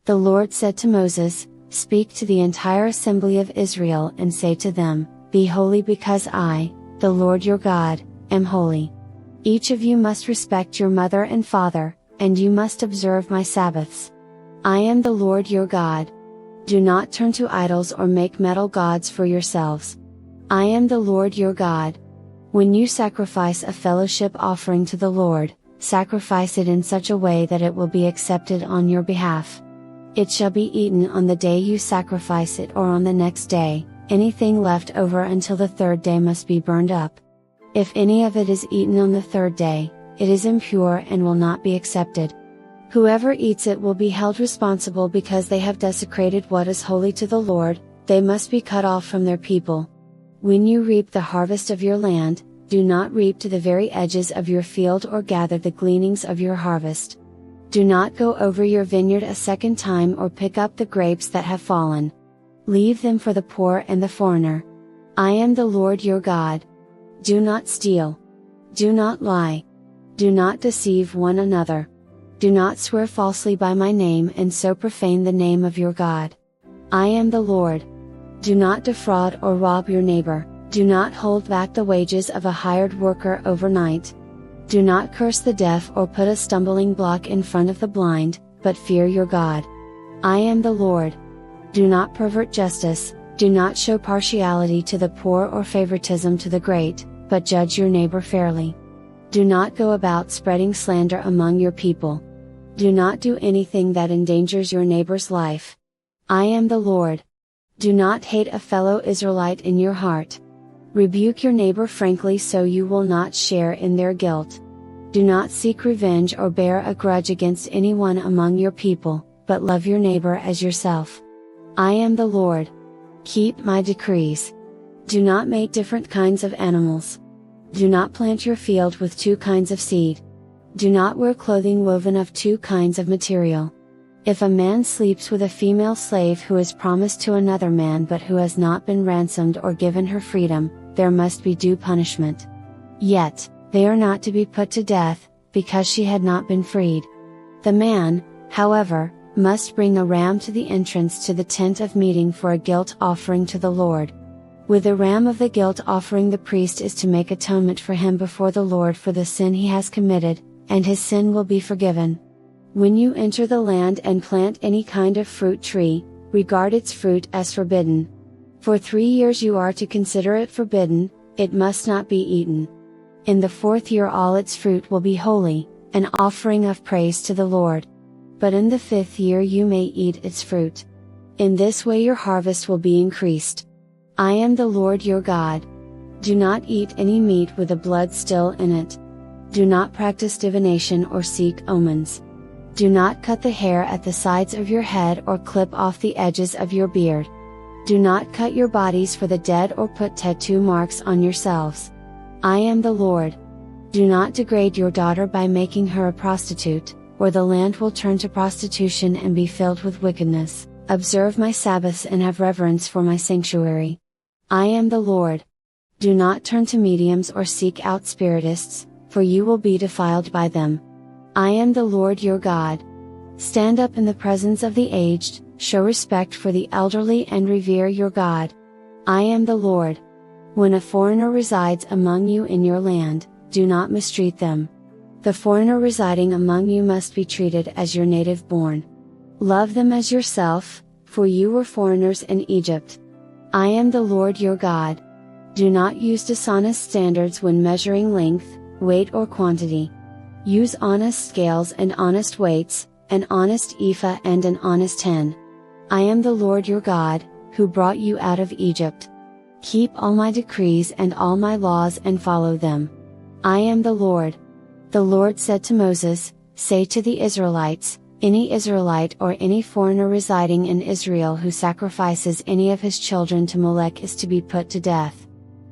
The Lord said to Moses, "Speak to the entire assembly of Israel and say to them, Be holy because I, the Lord your God, am holy. Each of you must respect your mother and father, and you must observe my Sabbaths. I am the Lord your God. Do not turn to idols or make metal gods for yourselves. I am the Lord your God. When you sacrifice a fellowship offering to the Lord, sacrifice it in such a way that it will be accepted on your behalf. It shall be eaten on the day you sacrifice it or on the next day. Anything left over until the third day must be burned up. If any of it is eaten on the third day, it is impure and will not be accepted. Whoever eats it will be held responsible because they have desecrated what is holy to the Lord. They must be cut off from their people. When you reap the harvest of your land, do not reap to the very edges of your field or gather the gleanings of your harvest. Do not go over your vineyard a second time or pick up the grapes that have fallen. Leave them for the poor and the foreigner. I am the Lord your God. Do not steal. Do not lie. Do not deceive one another. Do not swear falsely by my name and so profane the name of your God. I am the Lord. Do not defraud or rob your neighbor. Do not hold back the wages of a hired worker overnight. Do not curse the deaf or put a stumbling block in front of the blind, but fear your God. I am the Lord. Do not pervert justice, do not show partiality to the poor or favoritism to the great, but judge your neighbor fairly. Do not go about spreading slander among your people. Do not do anything that endangers your neighbor's life. I am the Lord. Do not hate a fellow Israelite in your heart. Rebuke your neighbor frankly so you will not share in their guilt. Do not seek revenge or bear a grudge against anyone among your people, but love your neighbor as yourself. I am the Lord. Keep my decrees. Do not make different kinds of animals. Do not plant your field with two kinds of seed. Do not wear clothing woven of two kinds of material. If a man sleeps with a female slave who is promised to another man but who has not been ransomed or given her freedom, there must be due punishment. Yet, they are not to be put to death, because she had not been freed. The man, however, must bring a ram to the entrance to the tent of meeting for a guilt offering to the Lord. With the ram of the guilt offering the priest is to make atonement for him before the Lord for the sin he has committed, and his sin will be forgiven. When you enter the land and plant any kind of fruit tree, regard its fruit as forbidden. For 3 years you are to consider it forbidden, it must not be eaten. In the 4th year all its fruit will be holy, an offering of praise to the Lord. But in the 5th year you may eat its fruit. In this way your harvest will be increased. I am the Lord your God. Do not eat any meat with the blood still in it. Do not practice divination or seek omens. Do not cut the hair at the sides of your head or clip off the edges of your beard. Do not cut your bodies for the dead or put tattoo marks on yourselves. I am the Lord. Do not degrade your daughter by making her a prostitute, or the land will turn to prostitution and be filled with wickedness. Observe my Sabbaths and have reverence for my sanctuary. I am the Lord. Do not turn to mediums or seek out spiritists, for you will be defiled by them. I am the Lord your God. Stand up in the presence of the aged, show respect for the elderly and revere your God. I am the Lord. When a foreigner resides among you in your land, do not mistreat them. The foreigner residing among you must be treated as your native born. Love them as yourself, for you were foreigners in Egypt. I am the Lord your God. Do not use dishonest standards when measuring length, weight or quantity. Use honest scales and honest weights, an honest ephah and an honest hin. I am the Lord your God, who brought you out of Egypt. Keep all my decrees and all my laws and follow them. I am the Lord. The Lord said to Moses, Say to the Israelites, any Israelite or any foreigner residing in Israel who sacrifices any of his children to Molech is to be put to death.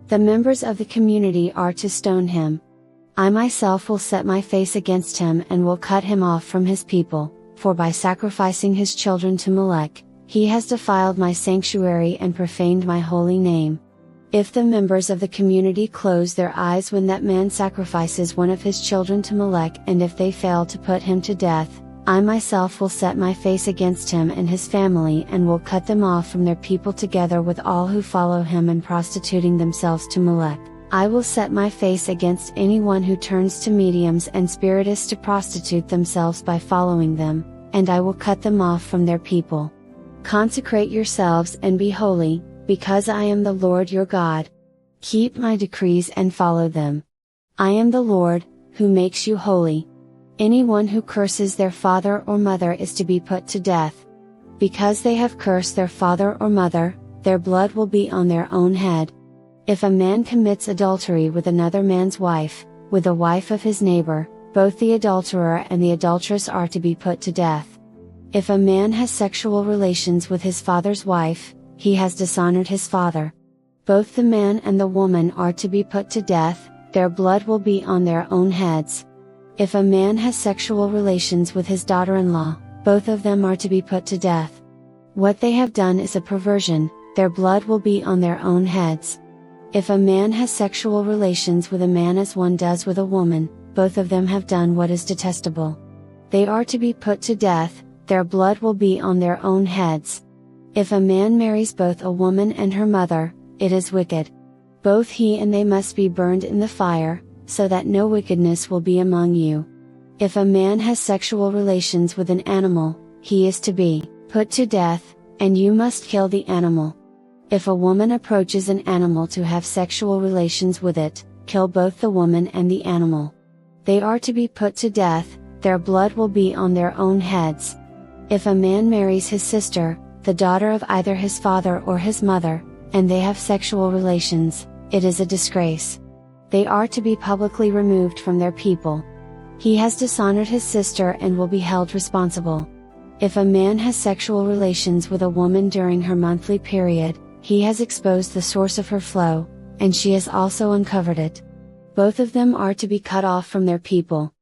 The members of the community are to stone him. I myself will set my face against him and will cut him off from his people, for by sacrificing his children to Molech, he has defiled my sanctuary and profaned my holy name. If the members of the community close their eyes when that man sacrifices one of his children to Molech and if they fail to put him to death, I myself will set my face against him and his family and will cut them off from their people together with all who follow him and prostituting themselves to Molech. I will set my face against anyone who turns to mediums and spiritists to prostitute themselves by following them, and I will cut them off from their people. Consecrate yourselves and be holy, because I am the Lord your God. Keep my decrees and follow them. I am the Lord, who makes you holy. Anyone who curses their father or mother is to be put to death. Because they have cursed their father or mother, their blood will be on their own head. If a man commits adultery with another man's wife, with the wife of his neighbor, both the adulterer and the adulteress are to be put to death. If a man has sexual relations with his father's wife, he has dishonored his father. Both the man and the woman are to be put to death, their blood will be on their own heads. If a man has sexual relations with his daughter-in-law, both of them are to be put to death. What they have done is a perversion, their blood will be on their own heads. If a man has sexual relations with a man as one does with a woman, both of them have done what is detestable. They are to be put to death, their blood will be on their own heads. If a man marries both a woman and her mother, it is wicked. Both he and they must be burned in the fire, so that no wickedness will be among you. If a man has sexual relations with an animal, he is to be put to death, and you must kill the animal. If a woman approaches an animal to have sexual relations with it, kill both the woman and the animal. They are to be put to death, their blood will be on their own heads. If a man marries his sister, the daughter of either his father or his mother, and they have sexual relations, it is a disgrace. They are to be publicly removed from their people. He has dishonored his sister and will be held responsible. If a man has sexual relations with a woman during her monthly period, he has exposed the source of her flow, and she has also uncovered it. Both of them are to be cut off from their people.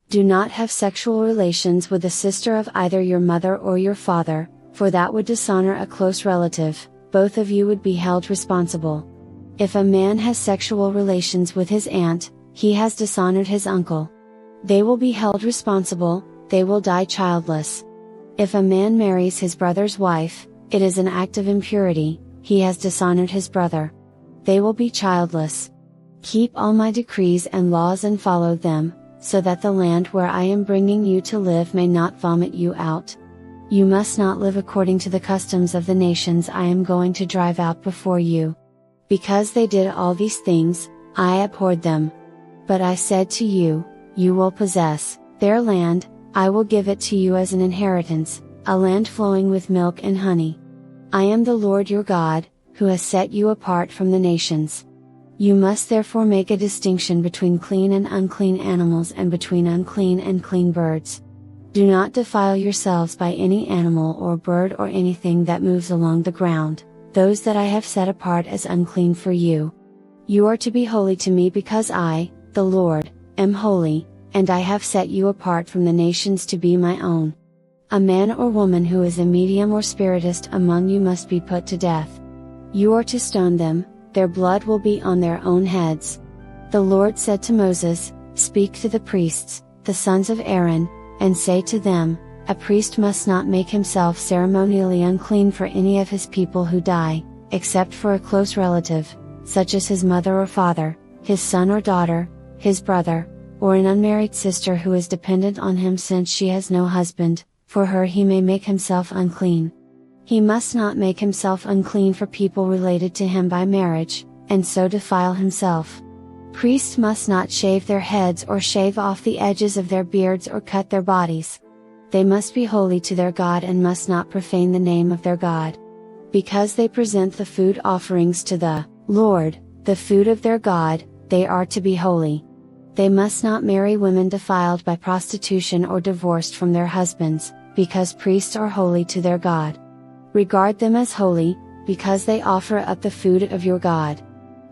Do not have sexual relations with the sister of either your mother or your father, for that would dishonor a close relative, both of you would be held responsible. If a man has sexual relations with his aunt, he has dishonored his uncle. They will be held responsible, they will die childless. If a man marries his brother's wife, it is an act of impurity, he has dishonored his brother. They will be childless. Keep all my decrees and laws and follow them, so that the land where I am bringing you to live may not vomit you out. You must not live according to the customs of the nations I am going to drive out before you. Because they did all these things, I abhorred them. But I said to you, you will possess their land, I will give it to you as an inheritance, a land flowing with milk and honey. I am the Lord your God, who has set you apart from the nations. You must therefore make a distinction between clean and unclean animals and between unclean and clean birds. Do not defile yourselves by any animal or bird or anything that moves along the ground, those that I have set apart as unclean for you. You are to be holy to me because I, the Lord, am holy, and I have set you apart from the nations to be my own. A man or woman who is a medium or spiritist among you must be put to death. You are to stone them, their blood will be on their own heads. The Lord said to Moses, Speak to the priests, the sons of Aaron, and say to them, A priest must not make himself ceremonially unclean for any of his people who die, except for a close relative, such as his mother or father, his son or daughter, his brother, or an unmarried sister who is dependent on him since she has no husband, for her he may make himself unclean. He must not make himself unclean for people related to him by marriage, and so defile himself. Priests must not shave their heads or shave off the edges of their beards or cut their bodies. They must be holy to their God and must not profane the name of their God. Because they present the food offerings to the Lord, the food of their God, they are to be holy. They must not marry women defiled by prostitution or divorced from their husbands, because priests are holy to their God. Regard them as holy, because they offer up the food of your God.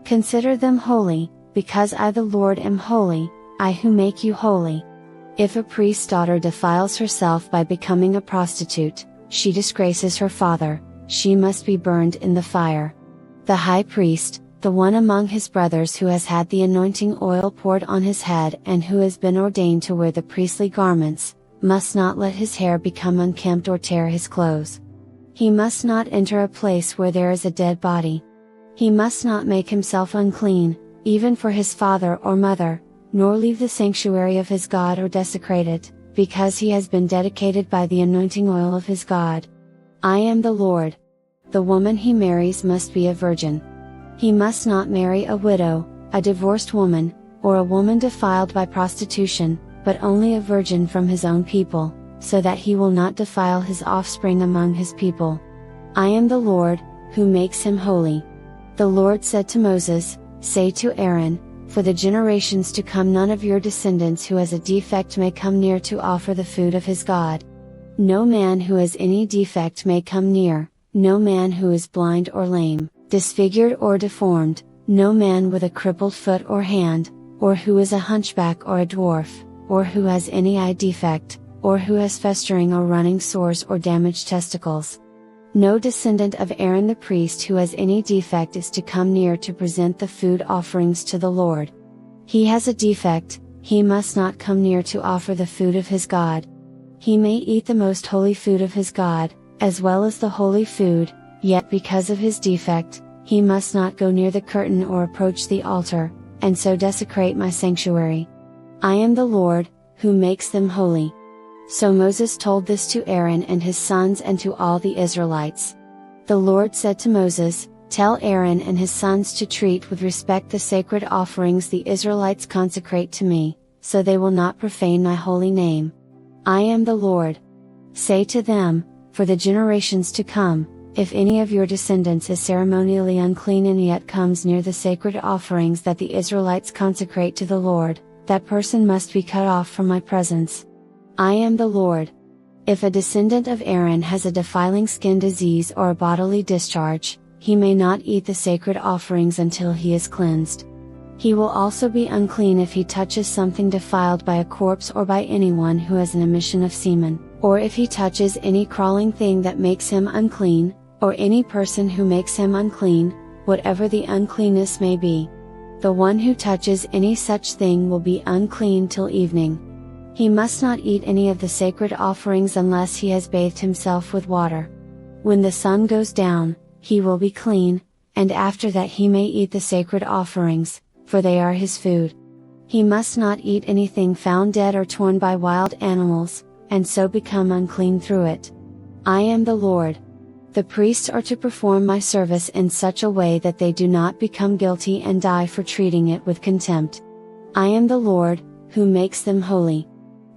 Consider them holy, because I the Lord am holy, I who make you holy. If a priest's daughter defiles herself by becoming a prostitute, she disgraces her father, she must be burned in the fire. The high priest, the one among his brothers who has had the anointing oil poured on his head and who has been ordained to wear the priestly garments, must not let his hair become unkempt or tear his clothes. He must not enter a place where there is a dead body. He must not make himself unclean, even for his father or mother, nor leave the sanctuary of his God or desecrate it, because he has been dedicated by the anointing oil of his God. I am the Lord. The woman he marries must be a virgin. He must not marry a widow, a divorced woman, or a woman defiled by prostitution, but only a virgin from his own people, so that he will not defile his offspring among his people. I am the Lord, who makes him holy. The Lord said to Moses, "Say to Aaron, for the generations to come none of your descendants who has a defect may come near to offer the food of his God. No man who has any defect may come near, no man who is blind or lame, disfigured or deformed, no man with a crippled foot or hand, or who is a hunchback or a dwarf, or who has any eye defect, or who has festering or running sores or damaged testicles. No descendant of Aaron the priest who has any defect is to come near to present the food offerings to the Lord. He has a defect, he must not come near to offer the food of his God. He may eat the most holy food of his God, as well as the holy food, yet because of his defect, he must not go near the curtain or approach the altar, and so desecrate my sanctuary. I am the Lord, who makes them holy." So Moses told this to Aaron and his sons and to all the Israelites. The Lord said to Moses, "Tell Aaron and his sons to treat with respect the sacred offerings the Israelites consecrate to me, so they will not profane my holy name. I am the Lord. Say to them, for the generations to come, if any of your descendants is ceremonially unclean and yet comes near the sacred offerings that the Israelites consecrate to the Lord, that person must be cut off from my presence. I am the Lord. If a descendant of Aaron has a defiling skin disease or a bodily discharge, he may not eat the sacred offerings until he is cleansed. He will also be unclean if he touches something defiled by a corpse or by anyone who has an emission of semen, or if he touches any crawling thing that makes him unclean, or any person who makes him unclean, whatever the uncleanness may be. The one who touches any such thing will be unclean till evening. He must not eat any of the sacred offerings unless he has bathed himself with water. When the sun goes down, he will be clean, and after that he may eat the sacred offerings, for they are his food. He must not eat anything found dead or torn by wild animals, and so become unclean through it. I am the Lord. The priests are to perform my service in such a way that they do not become guilty and die for treating it with contempt. I am the Lord, who makes them holy.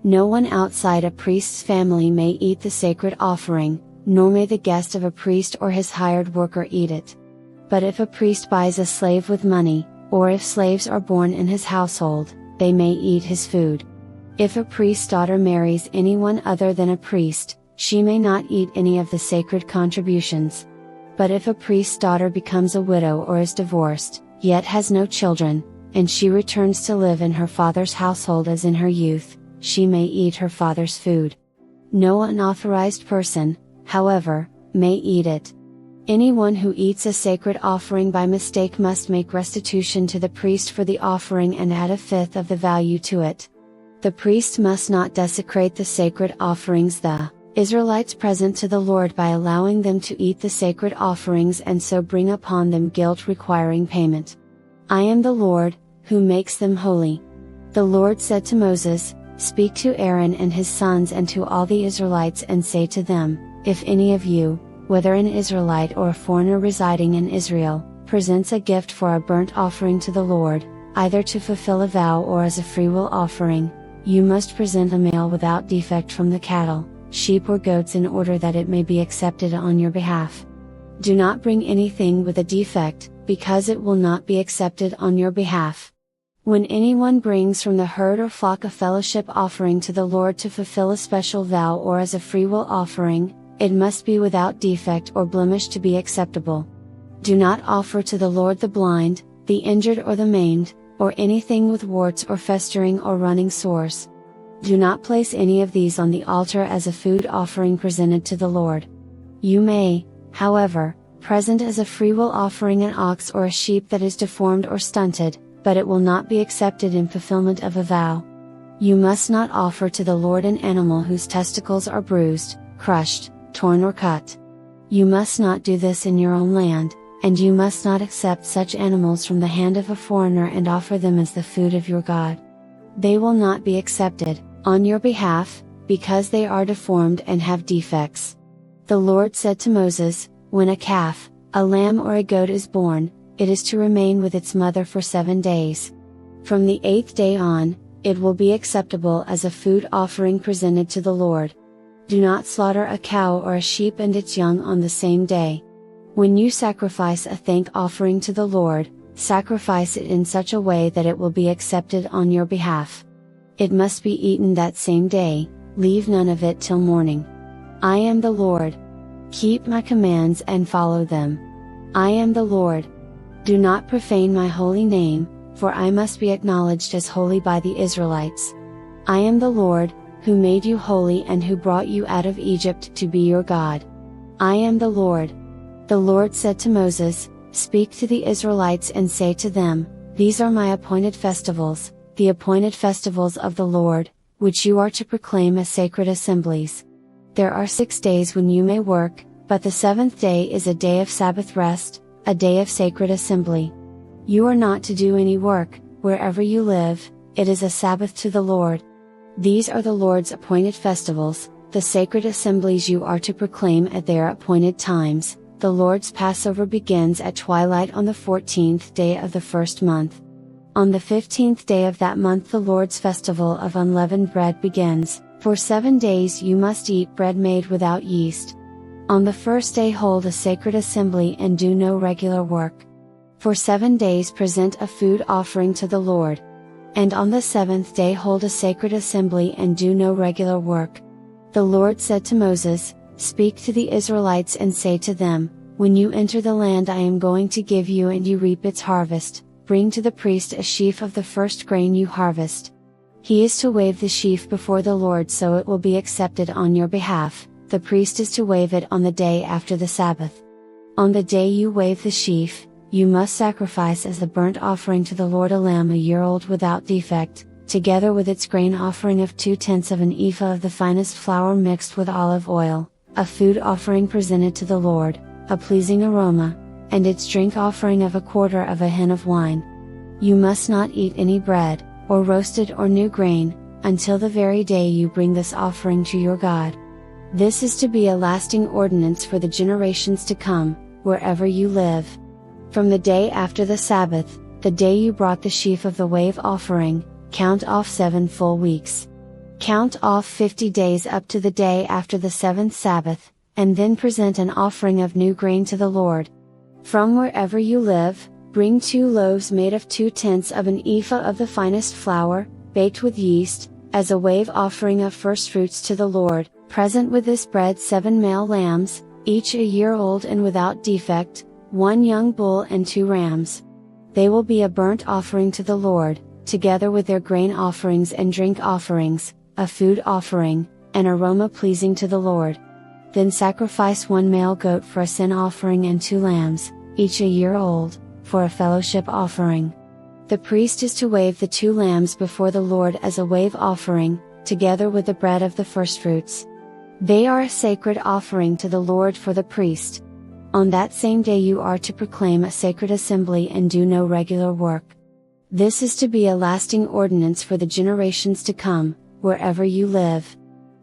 No one outside a priest's family may eat the sacred offering, nor may the guest of a priest or his hired worker eat it. But if a priest buys a slave with money, or if slaves are born in his household, they may eat his food. If a priest's daughter marries anyone other than a priest, she may not eat any of the sacred contributions. But if a priest's daughter becomes a widow or is divorced, yet has no children, and she returns to live in her father's household as in her youth, she may eat her father's food. No unauthorized person, however, may eat it. Anyone who eats a sacred offering by mistake must make restitution to the priest for the offering and add a fifth of the value to it. The priest must not desecrate the sacred offerings the Israelites present to the Lord by allowing them to eat the sacred offerings and so bring upon them guilt requiring payment. I am the Lord, who makes them holy. The Lord said to Moses, "Speak to Aaron and his sons and to all the Israelites and say to them, if any of you, whether an Israelite or a foreigner residing in Israel, presents a gift for a burnt offering to the Lord, either to fulfill a vow or as a freewill offering, you must present a male without defect from the cattle, sheep or goats in order that it may be accepted on your behalf. Do not bring anything with a defect, because it will not be accepted on your behalf. When anyone brings from the herd or flock a fellowship offering to the Lord to fulfill a special vow or as a freewill offering, it must be without defect or blemish to be acceptable. Do not offer to the Lord the blind, the injured or the maimed, or anything with warts or festering or running sores. Do not place any of these on the altar as a food offering presented to the Lord. You may, however, present as a freewill offering an ox or a sheep that is deformed or stunted, but it will not be accepted in fulfillment of a vow. You must not offer to the Lord an animal whose testicles are bruised, crushed, torn or cut. You must not do this in your own land, and you must not accept such animals from the hand of a foreigner and offer them as the food of your God. They will not be accepted, on your behalf, because they are deformed and have defects. The Lord said to Moses, when a calf, a lamb or a goat is born, it is to remain with its mother for 7 days. From the 8th day on, it will be acceptable as a food offering presented to the Lord. Do not slaughter a cow or a sheep and its young on the same day. When you sacrifice a thank offering to the Lord, sacrifice it in such a way that it will be accepted on your behalf. It must be eaten that same day, leave none of it till morning. I am the Lord. Keep my commands and follow them. I am the Lord. Do not profane my holy name, for I must be acknowledged as holy by the Israelites. I am the Lord, who made you holy and who brought you out of Egypt to be your God. I am the Lord. The Lord said to Moses, speak to the Israelites and say to them, these are my appointed festivals, the appointed festivals of the Lord, which you are to proclaim as sacred assemblies. There are 6 days when you may work, but the 7th day is a day of Sabbath rest, a day of sacred assembly. You are not to do any work, wherever you live, it is a Sabbath to the Lord. These are the Lord's appointed festivals, the sacred assemblies you are to proclaim at their appointed times. The Lord's Passover begins at twilight on the 14th day of the first month. On the 15th day of that month the Lord's festival of unleavened bread begins. For 7 days you must eat bread made without yeast. On the first day hold a sacred assembly and do no regular work. For 7 days present a food offering to the Lord. And on the 7th day hold a sacred assembly and do no regular work. The Lord said to Moses, speak to the Israelites and say to them, when you enter the land I am going to give you and you reap its harvest, bring to the priest a sheaf of the first grain you harvest. He is to wave the sheaf before the Lord so it will be accepted on your behalf. The priest is to wave it on the day after the Sabbath. On the day you wave the sheaf, you must sacrifice as the burnt offering to the Lord a lamb a year old without defect, together with its grain offering of 2/10 of an ephah of the finest flour mixed with olive oil, a food offering presented to the Lord, a pleasing aroma, and its drink offering of 1/4 of a hin of wine. You must not eat any bread, or roasted or new grain, until the very day you bring this offering to your God. This is to be a lasting ordinance for the generations to come, wherever you live. From the day after the Sabbath, the day you brought the sheaf of the wave offering, count off 7 full weeks. Count off 50 days up to the day after the 7th Sabbath, and then present an offering of new grain to the Lord. From wherever you live, bring 2 loaves made of 2/10 of an ephah of the finest flour, baked with yeast, as a wave offering of firstfruits to the Lord. Present with this bread 7 male lambs, each a year old and without defect, 1 young bull and 2 rams. They will be a burnt offering to the Lord, together with their grain offerings and drink offerings, a food offering, an aroma pleasing to the Lord. Then sacrifice 1 male goat for a sin offering and 2 lambs, each a year old, for a fellowship offering. The priest is to wave the 2 lambs before the Lord as a wave offering, together with the bread of the firstfruits. They are a sacred offering to the Lord for the priest. On that same day you are to proclaim a sacred assembly and do no regular work. This is to be a lasting ordinance for the generations to come, wherever you live.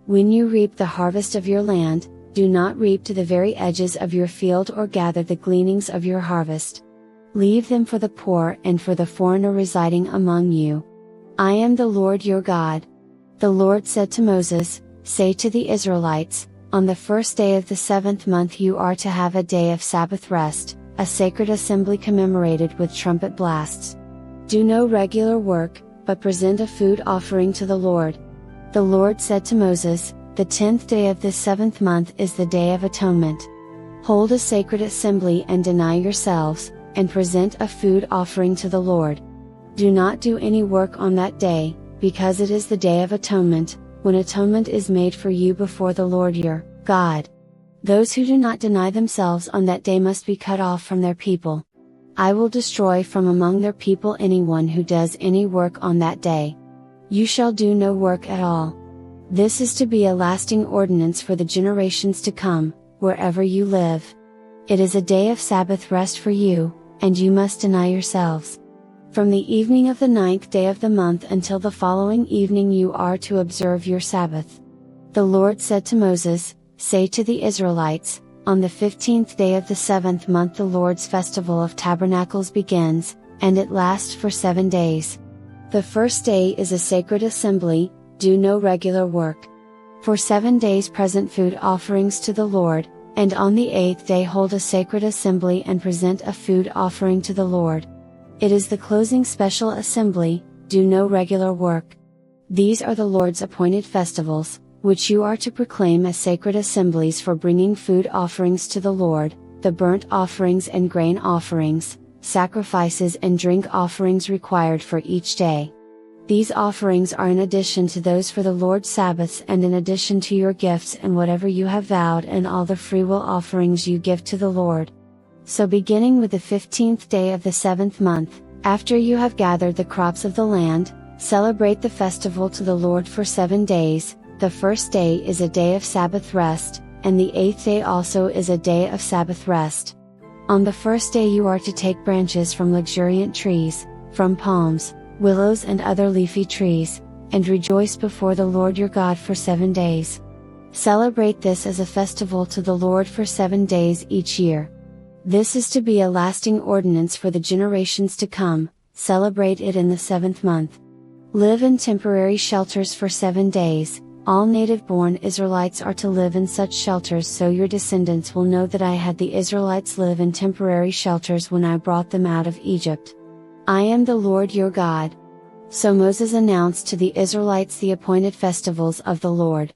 When you reap the harvest of your land, do not reap to the very edges of your field or gather the gleanings of your harvest. Leave them for the poor and for the foreigner residing among you. I am the Lord your God. The Lord said to Moses, say to the Israelites, on the first day of the 7th month you are to have a day of Sabbath rest, a sacred assembly commemorated with trumpet blasts. Do no regular work, but present a food offering to the Lord. The Lord said to Moses, the 10th day of this 7th month is the Day of Atonement. Hold a sacred assembly and deny yourselves, and present a food offering to the Lord. Do not do any work on that day, because it is the Day of Atonement, when atonement is made for you before the Lord your God. Those who do not deny themselves on that day must be cut off from their people. I will destroy from among their people anyone who does any work on that day. You shall do no work at all. This is to be a lasting ordinance for the generations to come, wherever you live. It is a day of Sabbath rest for you, and you must deny yourselves. From the evening of the 9th day of the month until the following evening you are to observe your Sabbath. The Lord said to Moses, "Say to the Israelites, on the 15th day of the 7th month the Lord's festival of tabernacles begins, and it lasts for 7 days. The first day is a sacred assembly, do no regular work. For 7 days present food offerings to the Lord, and on the 8th day hold a sacred assembly and present a food offering to the Lord. It is the closing special assembly, do no regular work. These are the Lord's appointed festivals, which you are to proclaim as sacred assemblies for bringing food offerings to the Lord, the burnt offerings and grain offerings, sacrifices and drink offerings required for each day. These offerings are in addition to those for the Lord's Sabbaths and in addition to your gifts and whatever you have vowed and all the freewill offerings you give to the Lord. So beginning with the 15th day of the 7th month, after you have gathered the crops of the land, celebrate the festival to the Lord for 7 days. The first day is a day of Sabbath rest, and the 8th day also is a day of Sabbath rest. On the first day you are to take branches from luxuriant trees, from palms, willows and other leafy trees, and rejoice before the Lord your God for 7 days. Celebrate this as a festival to the Lord for 7 days each year. This is to be a lasting ordinance for the generations to come, celebrate it in the 7th month. Live in temporary shelters for 7 days, all native-born Israelites are to live in such shelters so your descendants will know that I had the Israelites live in temporary shelters when I brought them out of Egypt. I am the Lord your God." So Moses announced to the Israelites the appointed festivals of the Lord.